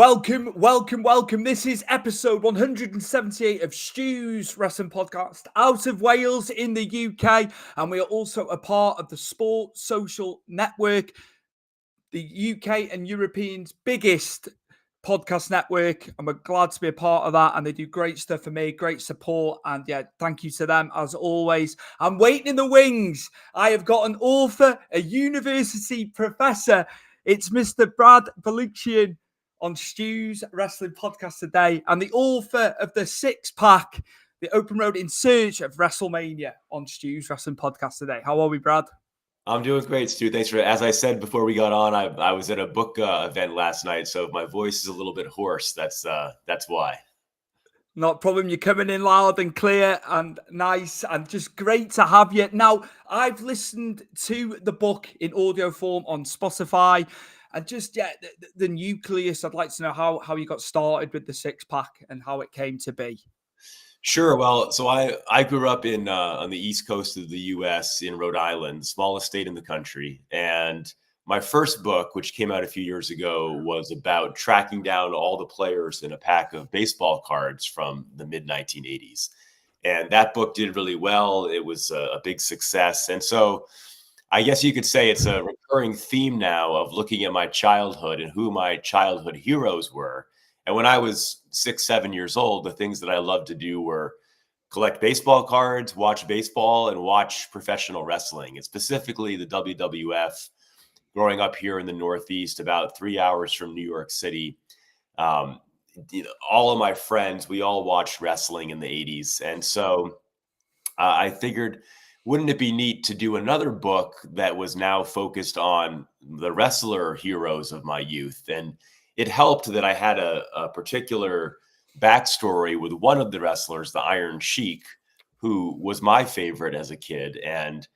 Welcome. This is episode 178 of Stu's Wrestling Podcast out of Wales in the UK. And we are also a part of the Sport Social Network, the UK and European's biggest podcast network. And we're glad to be a part of that. And they do great stuff for me, great support. And yeah, thank you to them as always. I'm waiting in the wings. I have got an author, a university professor. It's Mr. Brad Balukjian on Stu's Wrestling Podcast today, and the author of the Six Pack, the Open Road in Search of WrestleMania on Stu's Wrestling Podcast today. How are we, Brad? I'm doing great, Stu. Thanks for it. As I said before we got on, I was at a book event last night, so if my voice is a little bit hoarse, that's why. Not a problem. You're coming in loud and clear and nice and just great to have you. Now, I've listened to the book in audio form on Spotify. And just, the nucleus, I'd like to know how you got started with the Six Pack and how it came to be. Sure. Well, so I grew up in on the East Coast of the U.S. in Rhode Island, smallest state in the country. And my first book, which came out a few years ago, was about tracking down all the players in a pack of baseball cards from the mid-1980s. And that book did really well. It was a big success. And so I guess you could say it's a recurring theme now of looking at my childhood and who my childhood heroes were. And when I was 6, 7 years old, the things that I loved to do were collect baseball cards, watch baseball, and watch professional wrestling, and specifically the WWF. Growing up here in the Northeast, about 3 hours from New York City, all of my friends, we all watched wrestling in the 80s. And so I figured, wouldn't it be neat to do another book that was now focused on the wrestler heroes of my youth? And it helped that I had a particular backstory with one of the wrestlers, the Iron Sheik, who was my favorite as a kid. And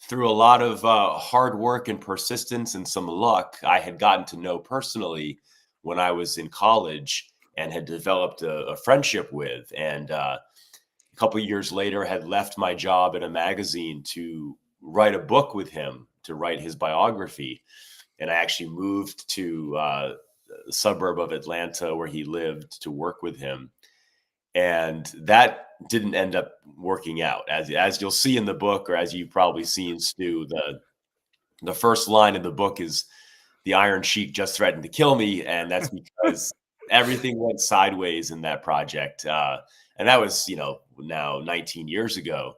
through a lot of hard work and persistence and some luck, I had gotten to know personally when I was in college and had developed a friendship with. And a couple of years later, had left my job at a magazine to write a book with him, to write his biography. And I actually moved to the suburb of Atlanta where he lived to work with him. And that didn't end up working out. As you'll see in the book, or as you've probably seen, Stu, the first line in the book is, "The Iron Sheik just threatened to kill me." And that's because everything went sideways in that project. And that was, now 19 years ago.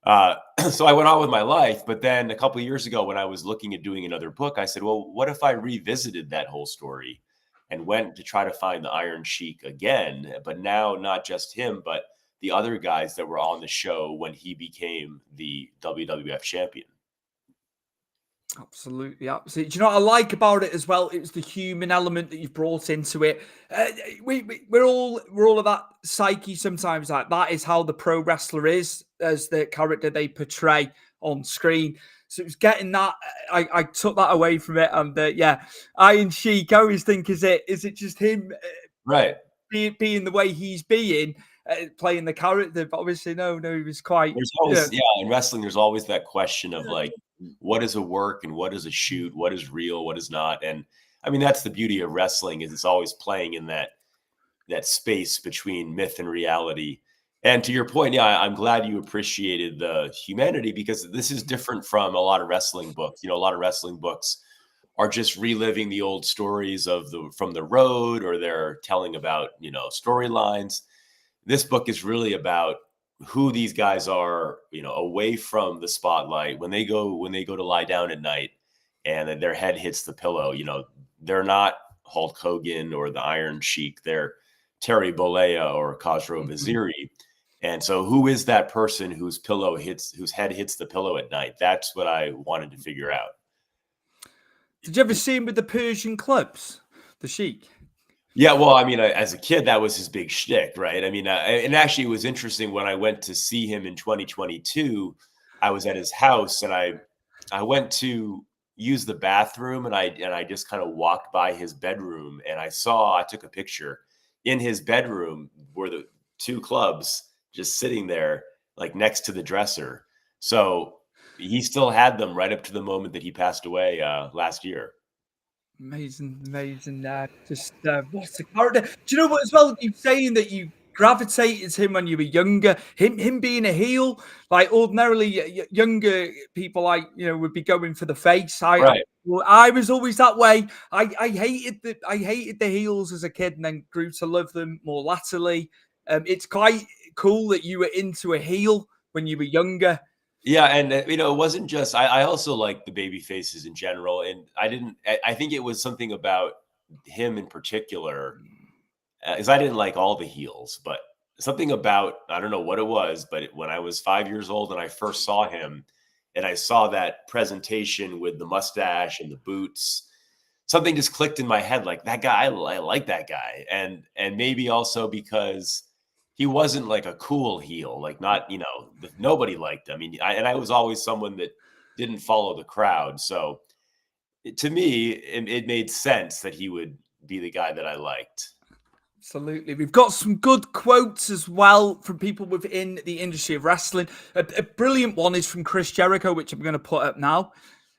So I went on with my life. But then a couple of years ago, when I was looking at doing another book, I said, well, what if I revisited that whole story and went to try to find the Iron Sheik again? But now not just him, but the other guys that were on the show when he became the WWF champion. Absolutely. Do you know what I like about it as well? It's the human element that you've brought into it. We're all of that psyche sometimes. Like that is how the pro wrestler is, as the character they portray on screen. So it's getting that. I took that away from it, and Iron Sheik. I always think, is it just him, right? Being the way he's being. Playing the character, but obviously no, he was quite. There's always, in wrestling, there's always that question of like, what is a work and what is a shoot? What is real? What is not? And I mean, that's the beauty of wrestling, is it's always playing in that space between myth and reality. And to your point, I'm glad you appreciated the humanity, because this is different from a lot of wrestling books. A lot of wrestling books are just reliving the old stories from the road, or they're telling about, storylines. This book is really about who these guys are, away from the spotlight, when they go to lie down at night and their head hits the pillow. They're not Hulk Hogan or the Iron Sheik. They're Terry Bollea or Khosrow Vaziri. And so who is that person whose head hits the pillow at night? That's what I wanted to figure out. Did you ever see him with the Persian clubs, the Sheik? Yeah, well, I mean, as a kid, that was his big shtick, right? I mean, and actually it was interesting when I went to see him in 2022, I was at his house, and I went to use the bathroom, and I just kind of walked by his bedroom, and I took a picture. In his bedroom were the two clubs just sitting there, like next to the dresser. So he still had them right up to the moment that he passed away last year. Amazing. Just what's the character? Do you know what as well? You saying that you gravitated to him when you were younger. Him being a heel, like ordinarily younger people, like would be going for the face. Right. I was always that way. I hated the heels as a kid, and then grew to love them more latterly. It's quite cool that you were into a heel when you were younger. Yeah, and it wasn't just I also like the baby faces in general, and I think it was something about him in particular, because I didn't like all the heels, but something about I don't know what it was, but when I was 5 years old and I first saw him, and I saw that presentation with the mustache and the boots, something just clicked in my head like that guy. I like that guy, and maybe also because he wasn't like a cool heel, like not nobody liked him. I mean, I was always someone that didn't follow the crowd, so to me, it made sense that he would be the guy that I liked. Absolutely. We've got some good quotes as well from people within the industry of wrestling. A brilliant one is from Chris Jericho, which I'm going to put up now.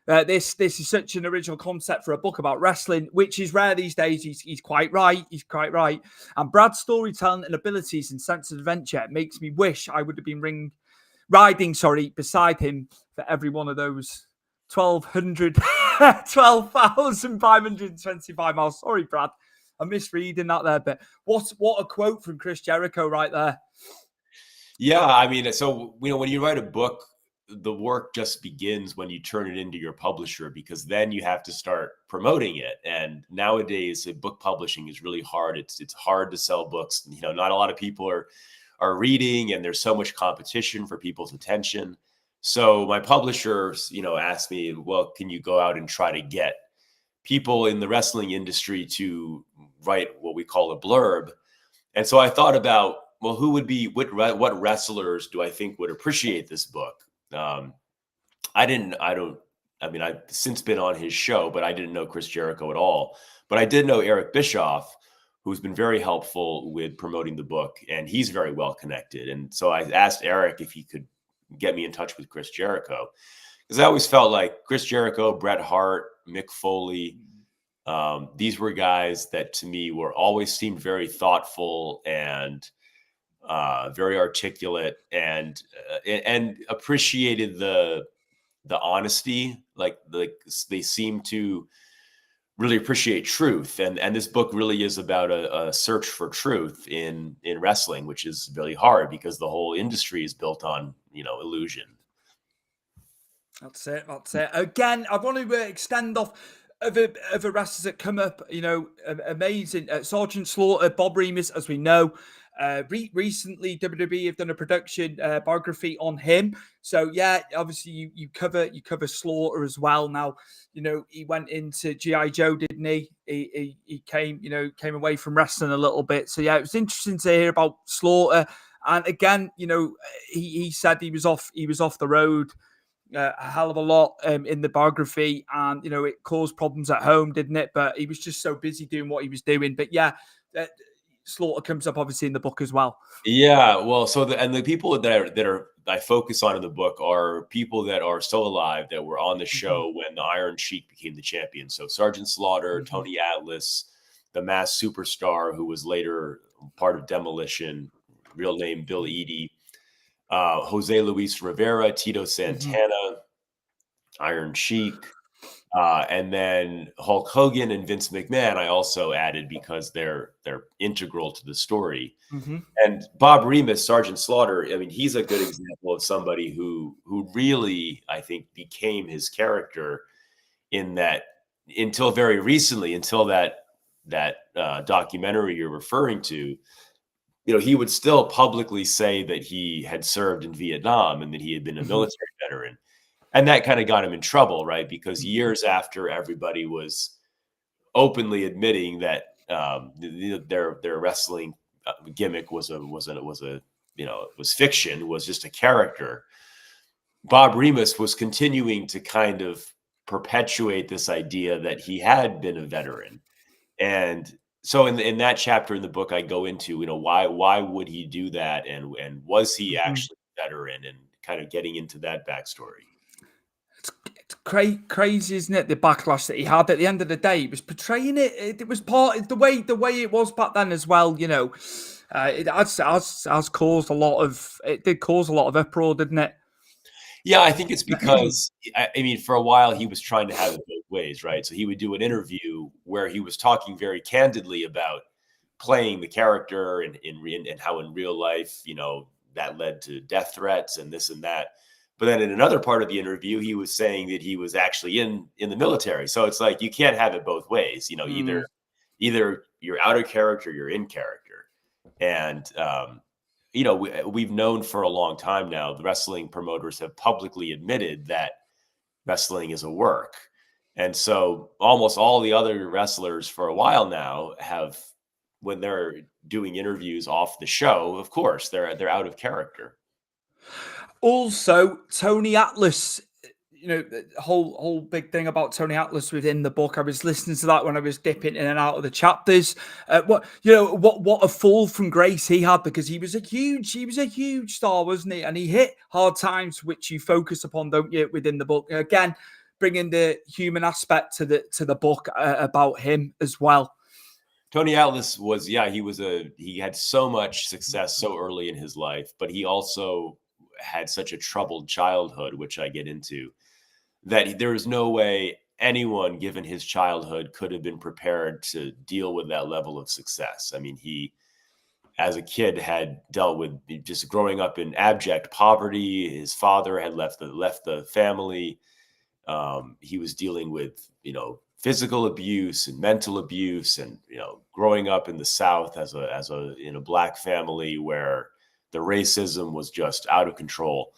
This is such an original concept for a book about wrestling, which is rare these days. He's quite right. He's quite right. And Brad's storytelling and abilities and sense of adventure makes me wish I would have been riding beside him for every one of those 12,525 miles. Sorry, Brad. I'm misreading that there, but what a quote from Chris Jericho right there. Yeah, I mean, so when you write a book, the work just begins when you turn it into your publisher, because then you have to start promoting it. And nowadays, book publishing is really hard. It's hard to sell books. Not a lot of people are reading, and there's so much competition for people's attention. So my publishers, asked me, well, can you go out and try to get people in the wrestling industry to write what we call a blurb? And so I thought about, well, who would be what wrestlers do I think would appreciate this book? I've since been on his show, but I didn't know Chris Jericho at all. But I did know Eric Bischoff, who's been very helpful with promoting the book, and he's very well connected. And so I asked Eric if he could get me in touch with Chris Jericho, because I always felt like Chris Jericho, Bret Hart, Mick Foley, these were guys that to me always seemed very thoughtful and very articulate, and appreciated the honesty. Like they seem to really appreciate truth, and this book really is about a search for truth in wrestling, which is really hard because the whole industry is built on illusion. That's it. Again, I want to extend off of a wrestlers that come up. Amazing. Sergeant Slaughter, Bob Remus, as we know. Recently, WWE have done a production biography on him. So yeah, obviously you cover Slaughter as well. Now, he went into GI Joe, didn't he? He came away from wrestling a little bit. So yeah, it was interesting to hear about Slaughter. And again, he said he was off the road a hell of a lot in the biography, and it caused problems at home, didn't it? But he was just so busy doing what he was doing. But yeah, Slaughter comes up obviously in the book as well. Yeah, well, so the people that I focus on in the book are people that are still alive, that were on the show when the Iron Sheik became the champion. So Sergeant Slaughter, Tony Atlas, the Masked Superstar, who was later part of Demolition, real name Bill Eadie, Jose Luis Rivera, Tito Santana, Iron Sheik, and then Hulk Hogan and Vince McMahon I also added because they're integral to the story. And Bob Remus, Sergeant Slaughter, I mean, he's a good example of somebody who really, I think, became his character in that until very recently, until that documentary you're referring to. He would still publicly say that he had served in Vietnam and that he had been a military veteran. And that kind of got him in trouble, right? Because years after everybody was openly admitting that their wrestling gimmick was fiction, was just a character, Bob Remus was continuing to kind of perpetuate this idea that he had been a veteran. And so in that chapter in the book, I go into, why would he do that? And was he actually a veteran, and kind of getting into that backstory. It's crazy, isn't it? The backlash that he had at the end of the day, he was portraying it. It was part of the way it was back then as well. You know, it has caused a lot of. It did cause a lot of uproar, didn't it? Yeah, I think it's because I mean, for a while he was trying to have it both ways, right? So he would do an interview where he was talking very candidly about playing the character and how in real life, you know, that led to death threats and this and that. But then in another part of the interview, he was saying that he was actually in the military. So it's like you can't have it both ways. You know, either you're out of character, you're in character. And you know, we've known for a long time now, the wrestling promoters have publicly admitted that wrestling is a work. And so almost all the other wrestlers for a while now have, when they're doing interviews off the show, of course, they're out of character. Also, Tony Atlas, you know, the whole big thing about Tony Atlas within the book. I was listening to that when I was dipping in and out of the chapters. What a fall from grace he had, because he was a huge star, wasn't he? And he hit hard times, which you focus upon, don't you, within the book? Again, bringing the human aspect to the book about him as well. Tony Atlas was, he had so much success so early in his life, but he also had such a troubled childhood, which I get into, that there is no way anyone, given his childhood, could have been prepared to deal with that level of success. I mean, he, as a kid, had dealt with just growing up in abject poverty. His father had left the family. He was dealing with, you know, physical abuse and mental abuse, and, you know, growing up in the South as a in a Black family where the racism was just out of control.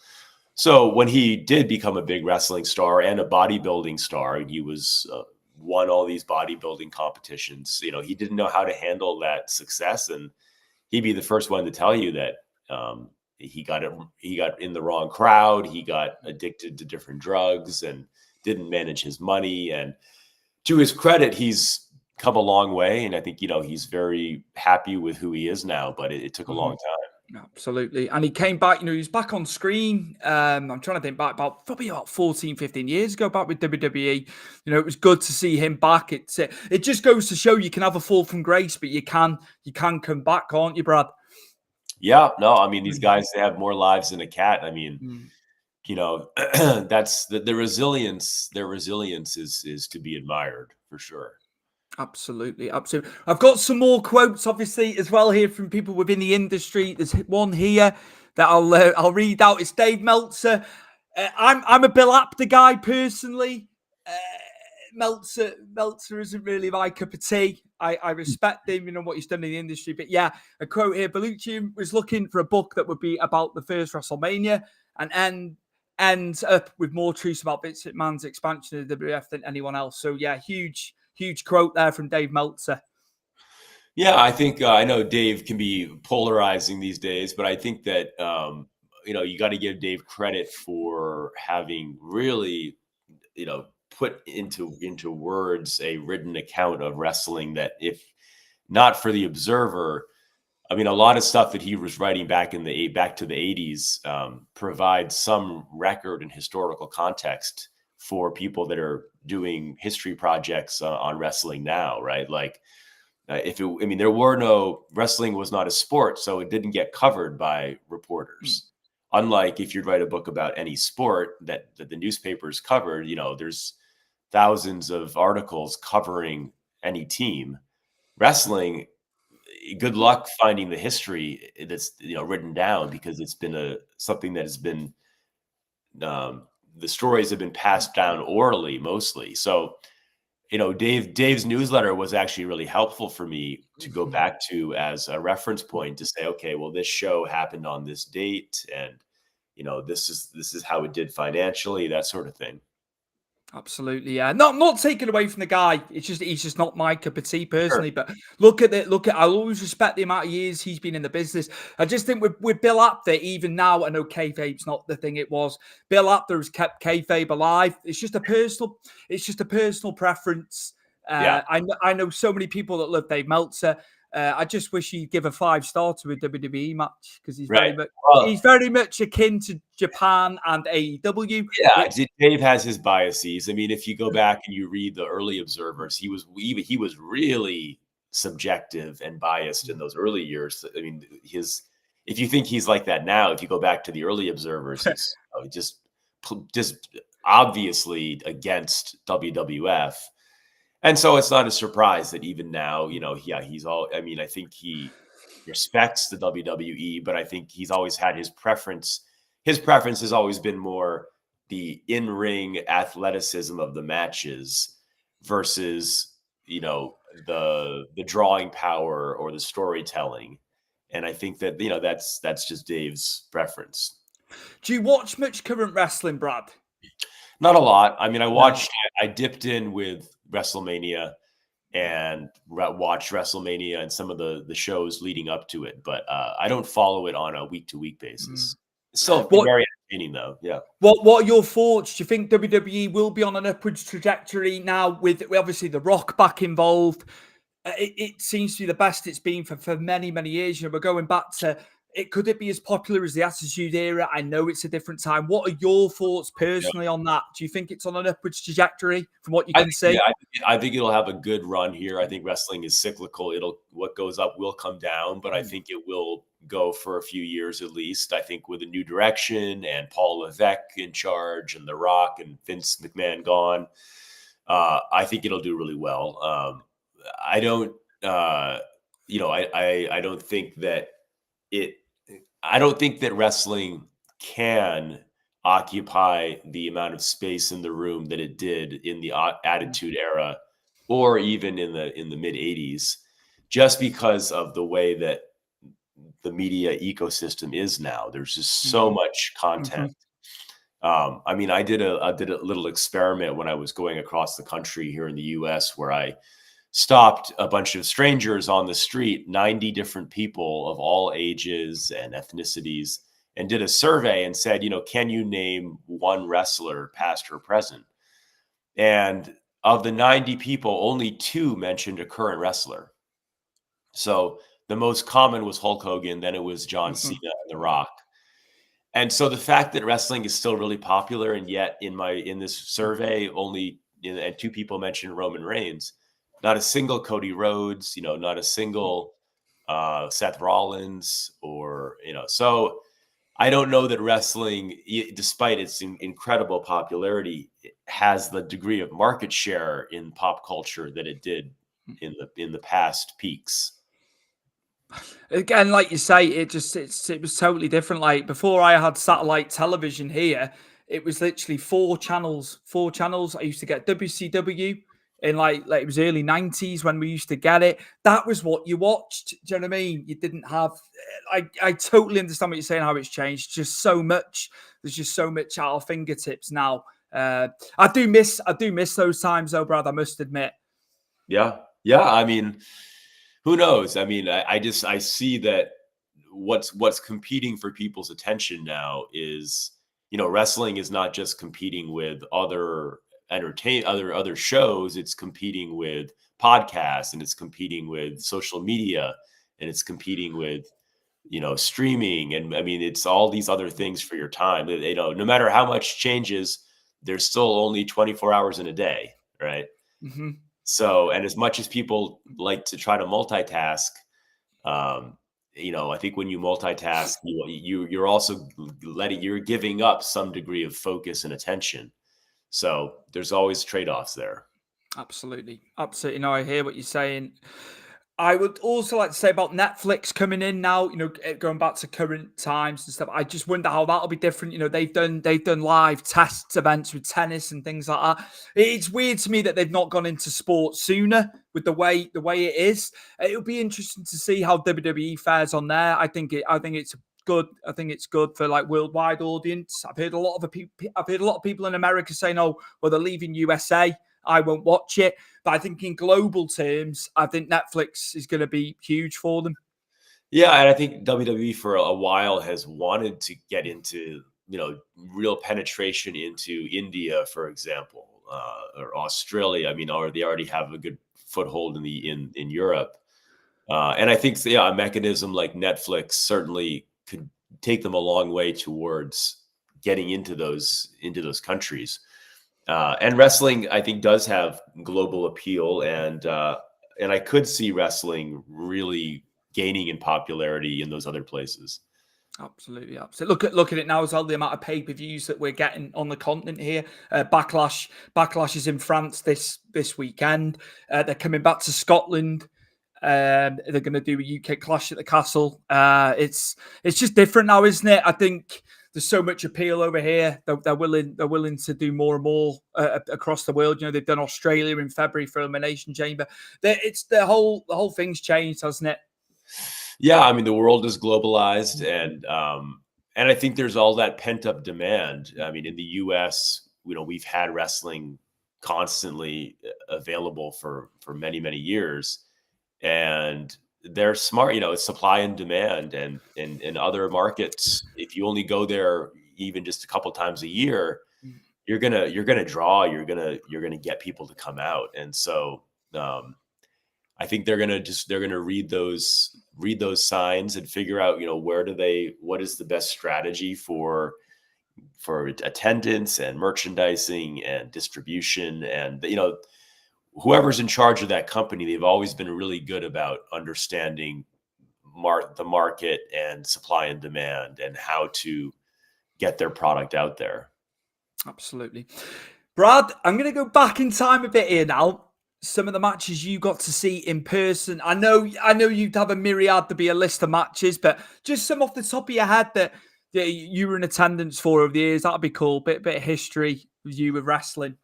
So when he did become a big wrestling star and a bodybuilding star, and he was won all these bodybuilding competitions, you know, he didn't know how to handle that success, and he'd be the first one to tell you that he got in the wrong crowd, he got addicted to different drugs, and didn't manage his money. And to his credit, he's come a long way, and I think, you know, he's very happy with who he is now. But it took a long time. Absolutely. And he came back, you know, he was back on screen. I'm trying to think back probably about 14, 15 years ago, back with WWE. You know, it was good to see him back. It just goes to show you can have a fall from grace, but you can come back, can't you, Brad? Yeah, no, I mean, these guys, they have more lives than a cat. I mean, you know, that's the resilience. Their resilience is to be admired, for sure. Absolutely. I've got some more quotes, obviously, as well here from people within the industry. There's one here that I'll read out. It's Dave Meltzer. I'm a Bill Apter guy personally. Meltzer isn't really my cup of tea. I respect him, you know, what he's done in the industry. But yeah, a quote here: Balukjian was looking for a book that would be about the first WrestleMania and ends up with more truths about Vince McMahon's expansion of the WWF than anyone else. So yeah, huge quote there from Dave Meltzer. Yeah, I think I know Dave can be polarizing these days, but I think that you know, you got to give Dave credit for having really, you know, put into words a written account of wrestling that, if not for the Observer, I mean, a lot of stuff that he was writing back to the 80s provides some record and historical context for people that are doing history projects on wrestling now, right? Like, there were no, wrestling was not a sport, so it didn't get covered by reporters. Unlike if you write a book about any sport that the newspapers covered, you know, there's thousands of articles covering any team. Wrestling, good luck finding the history that's, you know, written down, because it's been something that has been the stories have been passed down orally mostly. So, you know, Dave's newsletter was actually really helpful for me to go back to as a reference point to say, okay, well, this show happened on this date, and, you know, this is how it did financially, that sort of thing. Absolutely, yeah. Not taken away from the guy. It's just he's just not my cup of tea personally. Sure. But look at I'll always respect the amount of years he's been in the business. I just think with Bill Apter, even now, I know kayfabe's not the thing it was. Bill Apter has kept kayfabe alive. It's just a personal preference. I know so many people that love Dave Meltzer. I just wish he'd give a 5-star to a WWE match because he's Right. he's very much akin to Japan and AEW. Yeah, Dave has his biases. I mean, if you go back and you read the early observers, he was really subjective and biased in those early years. I mean, if you think he's like that now, if you go back to the early observers, he's just obviously against WWF. And so it's not a surprise that even now, he's all, I mean, I think he respects the WWE, but I think he's always had his preference. His preference has always been more the in-ring athleticism of the matches versus, the drawing power or the storytelling. And I think that, that's just Dave's preference. Do you watch much current wrestling, Brad? Not a lot. I mean, I dipped in with WrestleMania and watched WrestleMania and some of the shows leading up to it, but I don't follow it on a week-to-week basis. It's still very entertaining, though. Yeah. What are your thoughts? Do you think WWE will be on an upwards trajectory now with obviously The Rock back involved? It seems to be the best it's been for many, many years. We're going back to it. Could it be as popular as the Attitude Era? I know it's a different time. What are your thoughts personally on that? Do you think it's on an upwards trajectory from what you can see? Yeah, I think it'll have a good run here. I think wrestling is cyclical. What goes up will come down, but I think it will go for a few years at least. I think with a new direction and Paul Levesque in charge and The Rock and Vince McMahon gone, I think it'll do really well. I don't, I don't think that wrestling can occupy the amount of space in the room that it did in the Attitude Era or even in the mid 80s, just because of the way that the media ecosystem is now. There's just so much content. I mean, I did a little experiment when I was going across the country here in the US where I stopped a bunch of strangers on the street, 90 different people of all ages and ethnicities, and did a survey and said, can you name one wrestler, past or present? And of the 90 people, only 2 mentioned a current wrestler. So the most common was Hulk Hogan, then it was John Cena and The Rock. And so the fact that wrestling is still really popular, and yet in this survey, only 2 people mentioned Roman Reigns. Not a single Cody Rhodes, not a single Seth Rollins, or so I don't know that wrestling, despite its incredible popularity, has the degree of market share in pop culture that it did in the past peaks. Again, like you say, it was totally different. Like before I had satellite television here, it was literally 4 channels. 4 channels. I used to get WCW in like it was early 90s when we used to get it. That was what you watched. Do you know what I mean? You didn't have I totally understand what you're saying, how it's changed. Just so much. There's just so much at our fingertips now. I do miss those times though, Brad, I must admit. Yeah. I mean, who knows? I mean, I see that what's competing for people's attention now is, wrestling is not just competing with other other shows. It's competing with podcasts, and it's competing with social media, and it's competing with, streaming. And I mean, it's all these other things for your time. No matter how much changes, there's still only 24 hours in a day, right? Mm-hmm. So, and as much as people like to try to multitask, I think when you multitask, you're also you're giving up some degree of focus and attention. So there's always trade-offs there. Absolutely. No, I hear what you're saying. I would also like to say about Netflix coming in now, going back to current times and stuff. I just wonder how that'll be different. They've done live test events with tennis and things like that. It's weird to me that they've not gone into sports sooner with the way it is. It'll be interesting to see how WWE fares on there. I think it's good. I think it's good for like worldwide audience. I've heard a lot of people in America saying, "Oh, well, they're leaving USA. I won't watch it." But I think in global terms, I think Netflix is going to be huge for them. Yeah, and I think WWE for a while has wanted to get into, real penetration into India, for example, or Australia. I mean, they already have a good foothold in Europe. And I think, yeah, a mechanism like Netflix certainly could take them a long way towards getting into those countries. And wrestling, I think, does have global appeal, and I could see wrestling really gaining in popularity in those other places. Absolutely, absolutely. Look at it now as well. The amount of pay-per-views that we're getting on the continent here. Backlash is in France this weekend. They're coming back to Scotland. They're going to do a UK Clash at the Castle. It's just different now, isn't it? I think there's so much appeal over here. They're willing to do more and more across the world. You know, they've done Australia in February for Elimination Chamber. It's the whole thing's changed, hasn't it? Yeah, I mean, the world is globalized, and I think there's all that pent up demand. I mean, in the U.S., we've had wrestling constantly available for many years, and they're smart. It's supply and demand, and in other markets, if you only go there even just a couple times a year, you're gonna draw. You're gonna get people to come out, and so. I think they're gonna read those signs and figure out, what is the best strategy for attendance and merchandising and distribution, and whoever's in charge of that company, they've always been really good about understanding the market and supply and demand and how to get their product out there. Absolutely. Brad, I'm going to go back in time a bit here now. Some of the matches you got to see in person. I know you'd have a myriad to be a list of matches, but just some off the top of your head that you were in attendance for over the years. That'd be cool. Bit of history with you with wrestling.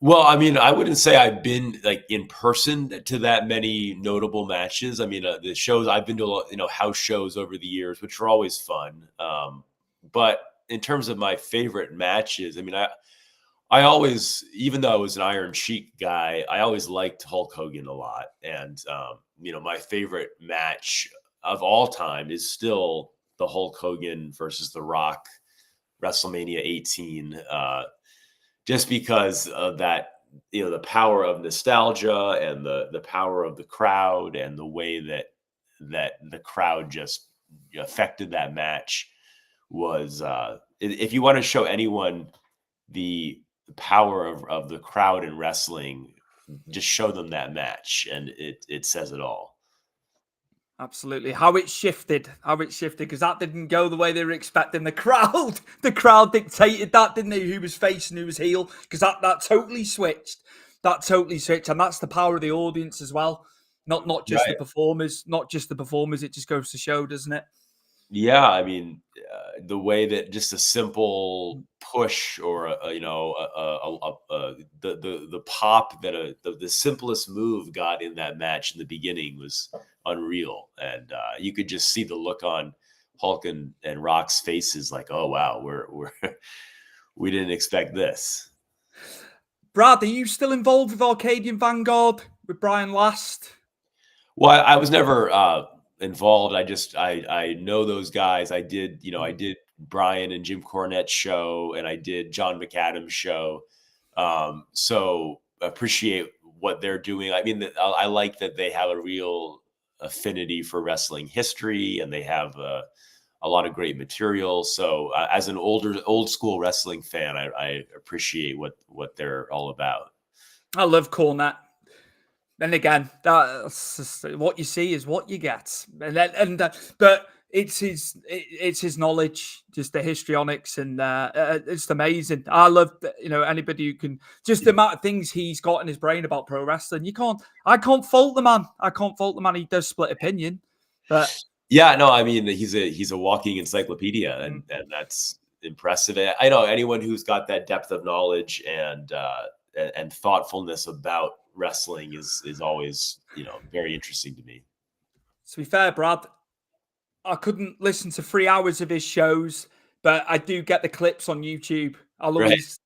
Well, I mean, I wouldn't say I've been like in person to that many notable matches. I mean, the shows I've been to, a lot, house shows over the years, which are always fun. But in terms of my favorite matches, I mean, I always, even though I was an Iron Sheik guy, I always liked Hulk Hogan a lot. And, my favorite match of all time is still the Hulk Hogan versus The Rock, WrestleMania 18, just because of that, the power of nostalgia and the power of the crowd and the way that the crowd just affected that match was, if you want to show anyone the power of the crowd in wrestling, just show them that match, and it says it all. Absolutely. How it shifted, because that didn't go the way they were expecting. The crowd dictated that, didn't they? Who was face and who was heel, because that totally switched. And that's the power of the audience as well. Not just Right. the performers, It just goes to show, doesn't it? Yeah, I mean, the way that just a simple push or the pop that the simplest move got in that match in the beginning was unreal, and you could just see the look on Hulk and Rock's faces, like, oh wow, we're we didn't expect this. Brad, are you still involved with Arcadian Vanguard with Brian Last? Well, I was never involved. I know those guys. I did Brian and Jim Cornette's show, and I did John McAdams' show. So appreciate what they're doing. I mean, I like that they have a real affinity for wrestling history, and they have a lot of great material. So as an old school wrestling fan, I appreciate what they're all about. I love Cornette. And again, that's just, what you see is what you get, but it's his knowledge, just the histrionics, and it's amazing. I love anybody who can, just the amount of things he's got in his brain about pro wrestling. I can't fault the man. He does split opinion, but yeah, no, I mean, he's a walking encyclopedia, and that's impressive. I know anyone who's got that depth of knowledge and thoughtfulness about wrestling is always, very interesting to me. To be fair, Brad, I couldn't listen to 3 hours of his shows, but I do get the clips on YouTube. I'll always,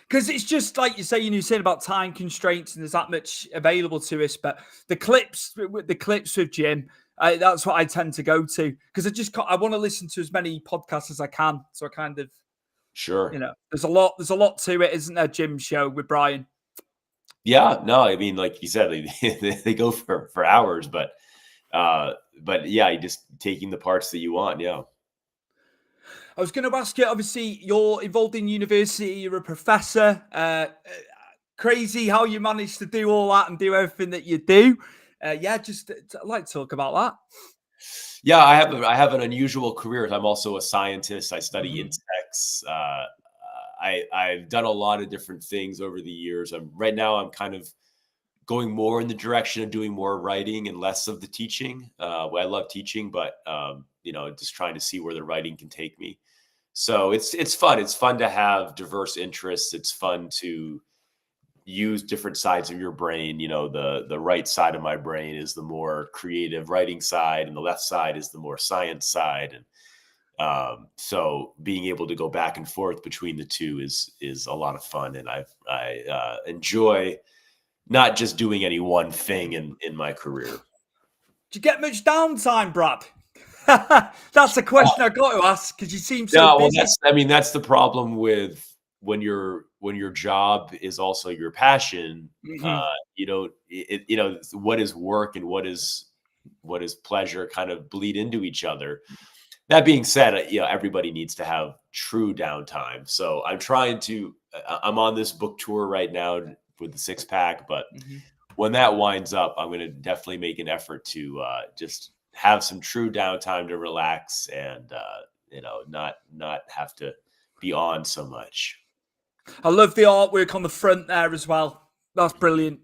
because it's just like you saying about time constraints, and there's that much available to us. But the clips with Jim, that's what I tend to go to, because I want to listen to as many podcasts as I can. So I kind of, Sure. there's a lot to it, isn't there? Jim's show with Brian. Yeah, no, I mean, like you said, they go for hours, but But yeah, you just taking the parts that you want. Yeah. I was going to ask you, obviously, you're involved in university, you're a professor. Crazy how you managed to do all that and do everything that you do. Yeah, just I'd like to talk about that. Yeah, I have an unusual career. I'm also a scientist. I study Mhm. insects. I've done a lot of different things over the years. Right now I'm kind of going more in the direction of doing more writing and less of the teaching. I love teaching, but just trying to see where the writing can take me. So it's fun. It's fun to have diverse interests. It's fun to use different sides of your brain. The right side of my brain is the more creative writing side, and the left side is the more science side. And so being able to go back and forth between the two is a lot of fun, and I enjoy not just doing any one thing in my career. Do you get much downtime, Brad? That's a question I got to ask because you seem so No, well, busy. that's the problem with when your job is also your passion. Mhm. You know, what is work and what is pleasure kind of bleed into each other. That being said, everybody needs to have true downtime. So I'm on this book tour right now with the six pack, but Mhm. when that winds up, I'm going to definitely make an effort to just have some true downtime to relax and not have to be on so much. I love the artwork on the front there as well. That's brilliant.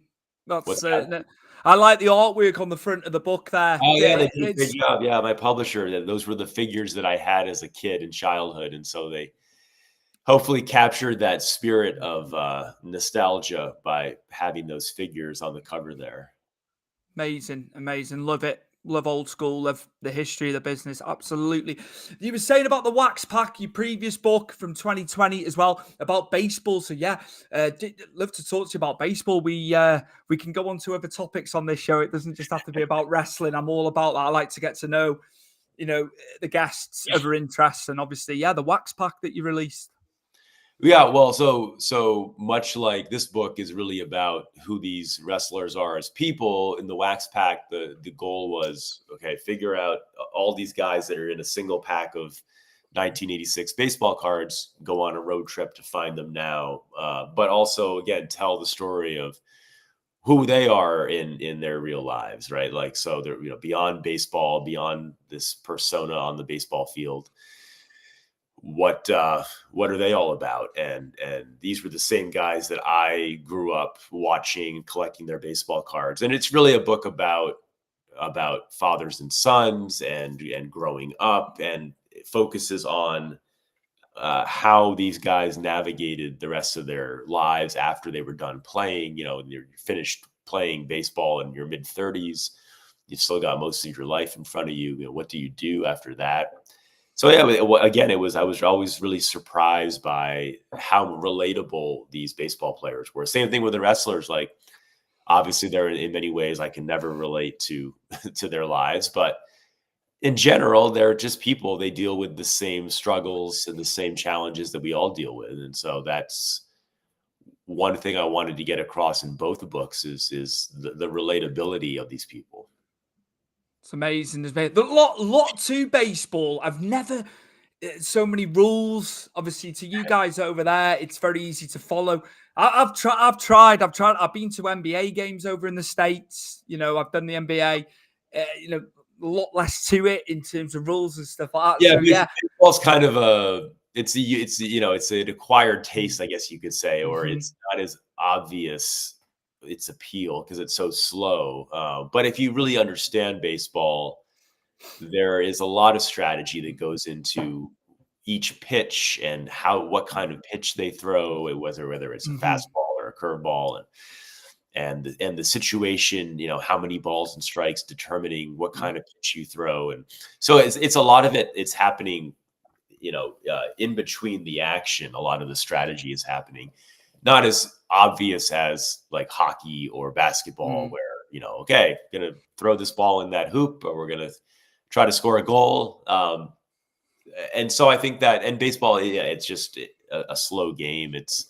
What's That's that? I like the artwork on the front of the book there. Oh yeah, they did a great It's job. Yeah, my publisher. Those were the figures that I had as a kid in childhood, and so they hopefully captured that spirit of nostalgia by having those figures on the cover there. amazing, amazing. Love it. Love old school. Love the history of the business. Absolutely. You were saying about the Wax Pack, your previous book from 2020 as well about baseball. So yeah, love to talk to you about baseball. We can go on to other topics on this show. It doesn't just have to be about wrestling. I'm all about that. I like to get to know, the guests, other interests, and obviously, yeah, the Wax Pack that you released. Yeah, well, so much like this book is really about who these wrestlers are as people. In the Wax Pack, the goal was, okay, figure out all these guys that are in a single pack of 1986 baseball cards, go on a road trip to find them now, but also again tell the story of who they are in their real lives, right? Like, so they're beyond baseball, beyond this persona on the baseball field. What are they all about? And these were the same guys that I grew up watching, collecting their baseball cards. And it's really a book about fathers and sons and growing up, and it focuses on how these guys navigated the rest of their lives after they were done playing. You're finished playing baseball in your mid 30s. You've still got most of your life in front of you. What do you do after that? So yeah, again, I was always really surprised by how relatable these baseball players were. Same thing with the wrestlers. Like, obviously, they're in many ways I can never relate to to their lives, but in general, they're just people. They deal with the same struggles and the same challenges that we all deal with, and so that's one thing I wanted to get across in both the books is the relatability of these people. It's amazing. There's a lot to baseball. I've never so many rules. Obviously, to you guys over there, it's very easy to follow. I've been to NBA games over in the States. I've done the NBA. A lot less to it in terms of rules and stuff like that. Yeah, So yeah. baseball's kind of it's an acquired taste, I guess you could say, or Mhm. it's not as obvious its appeal because it's so slow. But if you really understand baseball, there is a lot of strategy that goes into each pitch and what kind of pitch they throw, and whether it's a Mhm. fastball or a curveball, and the situation, how many balls and strikes determining what kind of pitch you throw. And so it's a lot of it. It's happening, in between the action. A lot of the strategy is happening, not as obvious as like hockey or basketball, Mhm. where, okay, gonna throw this ball in that hoop, or we're gonna try to score a goal. And so I think that, and baseball, yeah, it's just a slow game. It's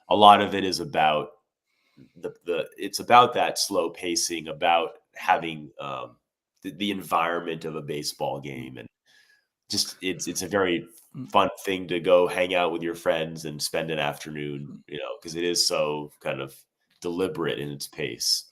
a lot of it is about it's about that slow pacing, about having the environment of a baseball game, and just it's a very fun thing to go hang out with your friends and spend an afternoon, because it is so kind of deliberate in its pace.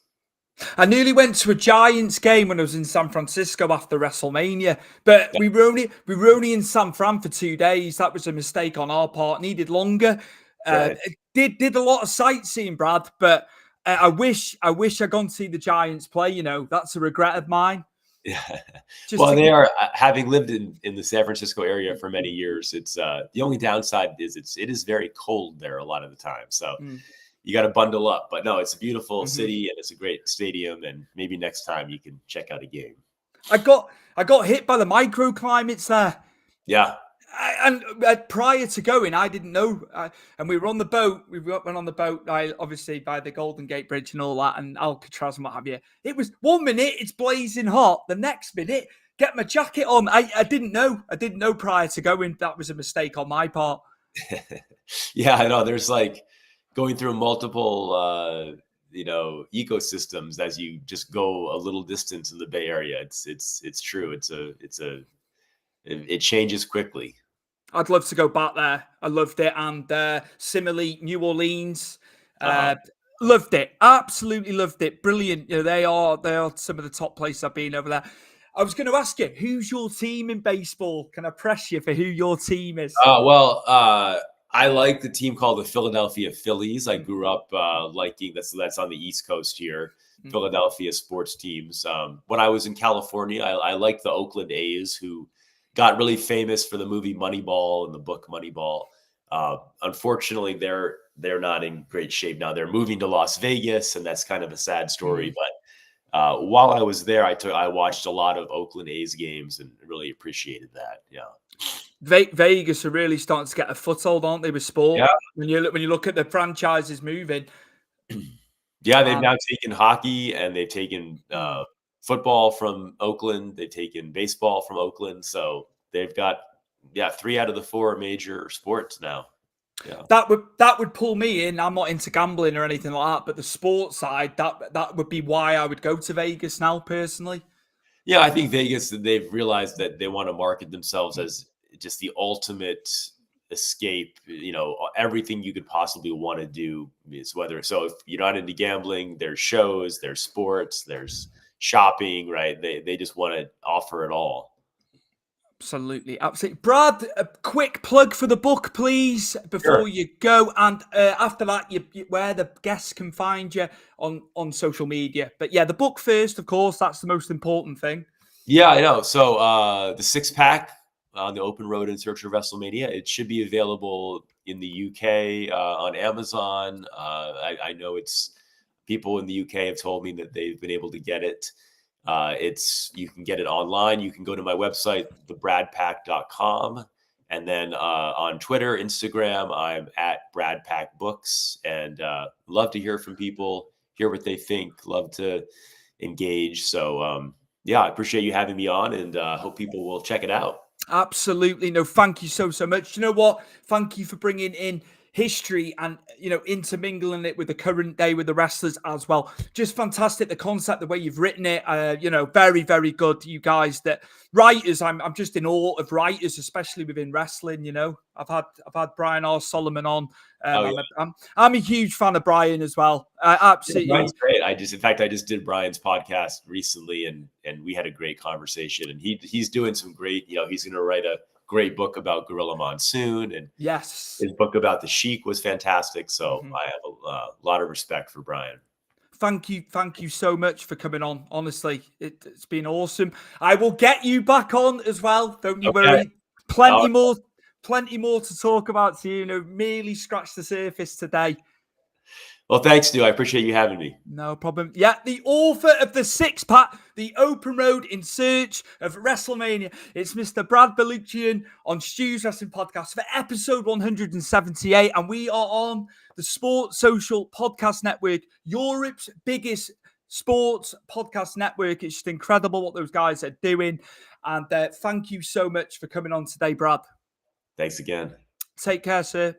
I nearly went to a Giants game when I was in San Francisco after WrestleMania, but we were only in San Fran for 2 days. That was a mistake on our part. Needed longer. Right. Did a lot of sightseeing, Brad, but I wish I'd gone to see the Giants play. That's a regret of mine. Yeah. Just Well, to they are, having lived in the San Francisco area for many years. It's the only downside is it is very cold there a lot of the time. So you got to bundle up. But no, it's a beautiful city and it's a great stadium. And maybe next time you can check out a game. I got hit by the microclimates there. Yeah. And prior to going, I didn't know. And we were on the boat. We went on the boat, obviously by the Golden Gate Bridge and all that, and Alcatraz and what have you. It was 1 minute, it's blazing hot. The next minute, get my jacket on. I didn't know. I didn't know prior to going. That was a mistake on my part. Yeah, I know. There's like going through multiple, ecosystems as you just go a little distance in the Bay Area. It's true. It changes quickly. I'd love to go back there. I loved it. And similarly, New Orleans, loved it. Absolutely loved it. Brilliant. They are some of the top places I've been over there. I was going to ask you, who's your team in baseball? Can I press you for who your team is? I like the team called the Philadelphia Phillies. I grew up liking that's on the East Coast here. Philadelphia sports teams. When I was in California, I liked the Oakland A's, who got really famous for the movie Moneyball and the book Moneyball. Unfortunately, they're not in great shape now. They're moving to Las Vegas, and that's kind of a sad story. But while I was there, I watched a lot of Oakland A's games and really appreciated that. Yeah. Vegas are really starting to get a foothold, aren't they, with sport? Yeah. When you look at the franchises moving. Yeah, they've now taken hockey and they've taken football from Oakland. They've taken baseball from Oakland. So they've got 3 out of the 4 major sports now. Yeah. That would pull me in. I'm not into gambling or anything like that, but the sports side, that would be why I would go to Vegas now, personally. Yeah, I think Vegas, they've realized that they want to market themselves as just the ultimate escape. Everything you could possibly want to do is so if you're not into gambling, there's shows, there's sports, there's shopping, right? They just want to offer it all. Absolutely. Brad, a quick plug for the book, please, before you go. And after that, where the guests can find you on social media. But yeah, the book first, of course, that's the most important thing. Yeah, I know. So the 6-pack on the Open Road in Search of WrestleMania, it should be available in the UK on Amazon. I know it's people in the UK have told me that they've been able to get it. You can get it online. You can go to my website, thebradpack.com. And then on Twitter, Instagram, I'm at BradPackBooks, and love to hear from people, hear what they think, love to engage. So I appreciate you having me on, and hope people will check it out. Absolutely. No, thank you so much. You know what? Thank you for bringing in history and, intermingling it with the current day with the wrestlers as well. Just fantastic. The concept, the way you've written it, very, very good. You guys, that writers, I'm just in awe of writers, especially within wrestling. I've had Brian R. Solomon on. I'm a huge fan of Brian as well. Absolutely. Yeah, Brian's great. I just did Brian's podcast recently, and we had a great conversation, and he's doing some great, he's going to write a great book about Gorilla Monsoon, and yes, his book about the Sheik was fantastic. So I have a lot of respect for Brian. Thank you so much for coming on. Honestly, it's been awesome. I will get you back on as well. Don't you worry. Plenty more to talk about. So, merely scratch the surface today. Well, thanks, Stu. I appreciate you having me. No problem. Yeah, the author of the 6-pack, The Open Road in Search of WrestleMania. It's Mr. Brad Balukjian on Stu's Wrestling Podcast for episode 178. And we are on the Sports Social Podcast Network, Europe's biggest sports podcast network. It's just incredible what those guys are doing. And thank you so much for coming on today, Brad. Thanks again. Take care, sir.